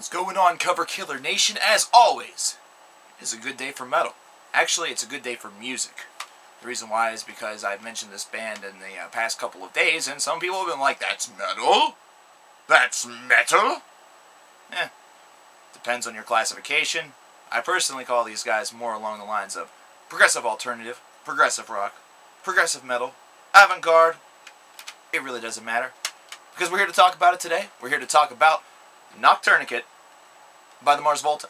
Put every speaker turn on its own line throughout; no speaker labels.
What's going on, Cover Killer Nation? As always, it's a good day for metal. Actually, it's a good day for music. The reason why is because I've mentioned this band in the past couple of days, and some people have been like, that's metal? That's metal? Depends on your classification. I personally call these guys more along the lines of progressive alternative, progressive rock, progressive metal, avant-garde. It really doesn't matter. Because we're here to talk about it today. We're here to talk about NOCTOURNIQUET by the Mars Volta.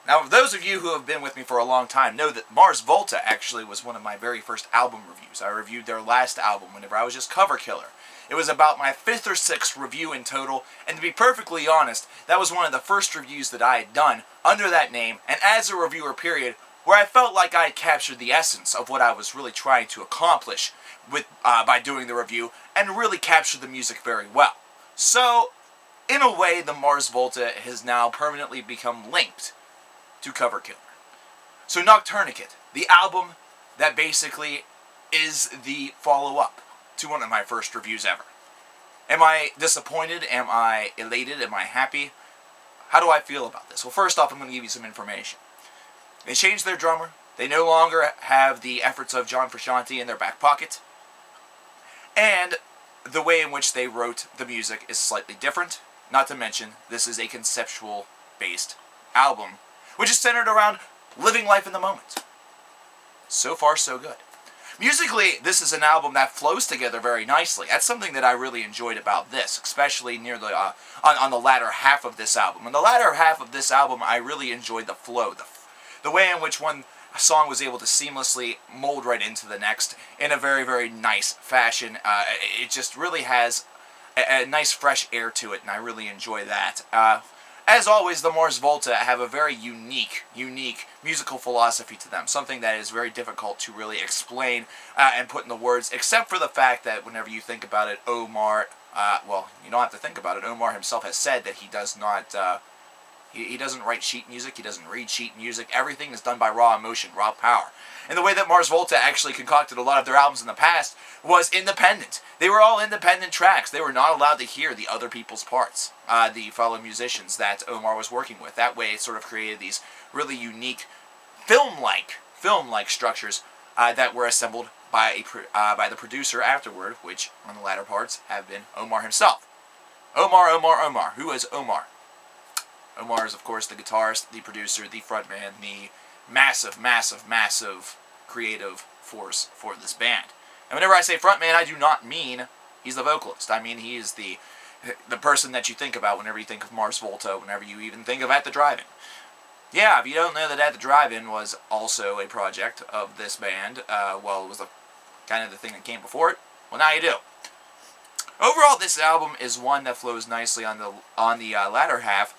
Now, for those of you who have been with me for a long time know that Mars Volta actually was one of my very first album reviews. I reviewed their last album whenever I was just cover killer. It was about my 5th or 6th review in total, and to be perfectly honest, that was one of the first reviews that I had done under that name, and as a reviewer period, where I felt like I had captured the essence of what I was really trying to accomplish with by doing the review, and really captured the music very well. So, in a way, the Mars Volta has now permanently become linked to Cover Killer. So NOCTOURNIQUET, the album that basically is the follow-up to one of my first reviews ever. Am I disappointed? Am I elated? Am I happy? How do I feel about this? Well, first off, I'm going to give you some information. They changed their drummer. They no longer have the efforts of John Frusciante in their back pocket. And the way in which they wrote the music is slightly different. Not to mention, this is a conceptual-based album, which is centered around living life in the moment. So far, so good. Musically, this is an album that flows together very nicely. That's something that I really enjoyed about this, especially near the on the latter half of this album. In the latter half of this album, I really enjoyed the flow, the way in which one song was able to seamlessly mold right into the next in a very, very nice fashion. It just really has a nice fresh air to it, and I really enjoy that. As always, the Mars Volta have a very unique musical philosophy to them, something that is very difficult to really explain and put into words, except for the fact that whenever you think about it, Omar, well, you don't have to think about it, Omar himself has said that he does not, he doesn't write sheet music, he doesn't read sheet music, everything is done by raw emotion, raw power. And the way that Mars Volta actually concocted a lot of their albums in the past was independent. They were all independent tracks. They were not allowed to hear the other people's parts, the fellow musicians that Omar was working with. That way it sort of created these really unique film-like structures that were assembled by the producer afterward, which on the latter parts have been Omar himself. Omar. Who is Omar? Omar is, of course, the guitarist, the producer, the frontman, the massive creative force for this band. And whenever I say frontman, I do not mean he's the vocalist. I mean he is the person that you think about whenever you think of Mars Volta, whenever you even think of At the Drive-In. Yeah, if you don't know that At the Drive-In was also a project of this band, well, it was kind of the thing that came before it, well, now you do. Overall, this album is one that flows nicely on the latter half.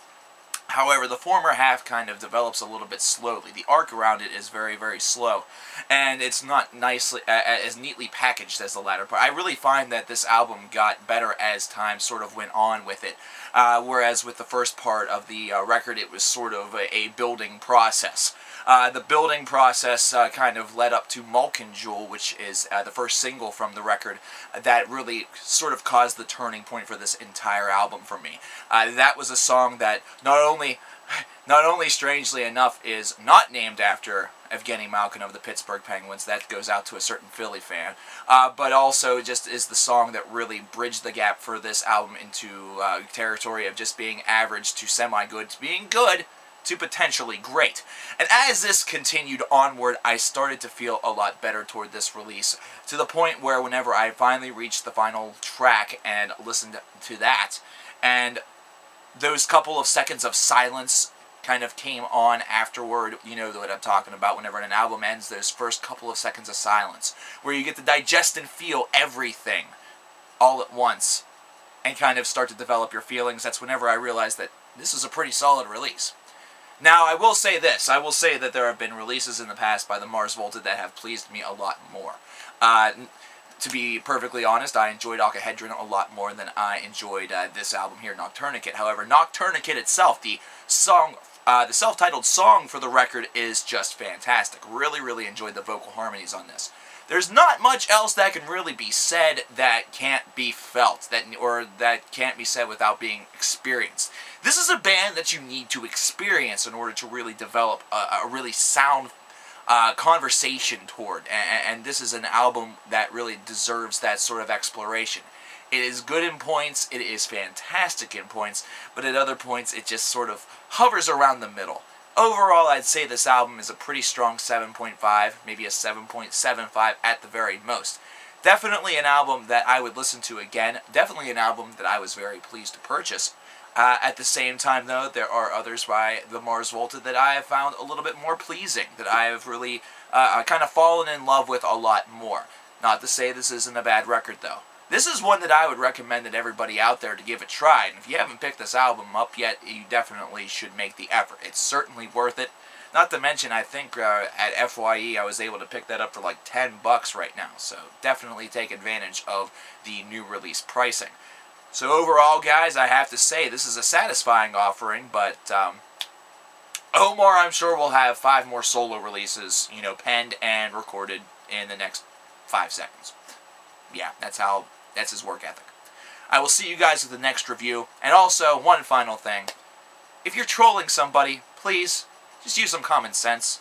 However, the former half kind of develops a little bit slowly. The arc around it is very, very slow, and it's not nicely as neatly packaged as the latter part. I really find that this album got better as time sort of went on with it, whereas with the first part of the record, it was sort of a building process. The building process kind of led up to Malkin Jewel, which is the first single from the record that really sort of caused the turning point for this entire album for me. That was a song that not only strangely enough is not named after Evgeny Malkin of the Pittsburgh Penguins, that goes out to a certain Philly fan, but also just is the song that really bridged the gap for this album into territory of just being average to semi-good to being good to potentially great. And as this continued onward, I started to feel a lot better toward this release, to the point where whenever I finally reached the final track and listened to that, and those couple of seconds of silence kind of came on afterward, you know what I'm talking about, whenever an album ends, those first couple of seconds of silence, where you get to digest and feel everything all at once, and kind of start to develop your feelings. That's whenever I realized that this is a pretty solid release. Now, I will say this. I will say that there have been releases in the past by the Mars Volta that have pleased me a lot more. To be perfectly honest, I enjoyed Octahedron a lot more than I enjoyed this album here, NOCTOURNIQUET. However, NOCTOURNIQUET itself, the self-titled song for the record, is just fantastic. Really enjoyed the vocal harmonies on this. There's not much else that can really be said that can't be felt, or that can't be said without being experienced. This is a band that you need to experience in order to really develop a really sound conversation toward, and this is an album that really deserves that sort of exploration. It is good in points, it is fantastic in points, but at other points it just sort of hovers around the middle. Overall, I'd say this album is a pretty strong 7.5, maybe a 7.75 at the very most. Definitely an album that I would listen to again, definitely an album that I was very pleased to purchase. At the same time, though, there are others by the Mars Volta that I have found a little bit more pleasing, that I have really kind of fallen in love with a lot more. Not to say this isn't a bad record, though. This is one that I would recommend that everybody out there to give a try, and if you haven't picked this album up yet, you definitely should make the effort. It's certainly worth it. Not to mention, I think at FYE I was able to pick that up for like $10 right now, so definitely take advantage of the new release pricing. So overall, guys, I have to say this is a satisfying offering, but Omar, I'm sure, will have 5 more solo releases, you know, penned and recorded in the next 5 seconds. Yeah, that's his work ethic. I will see you guys with the next review. And also, one final thing. If you're trolling somebody, please, just use some common sense.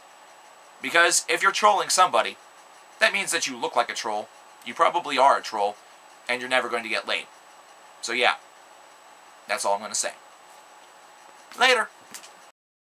Because if you're trolling somebody, that means that you look like a troll, you probably are a troll, and you're never going to get laid. So yeah, that's all I'm going to say. Later.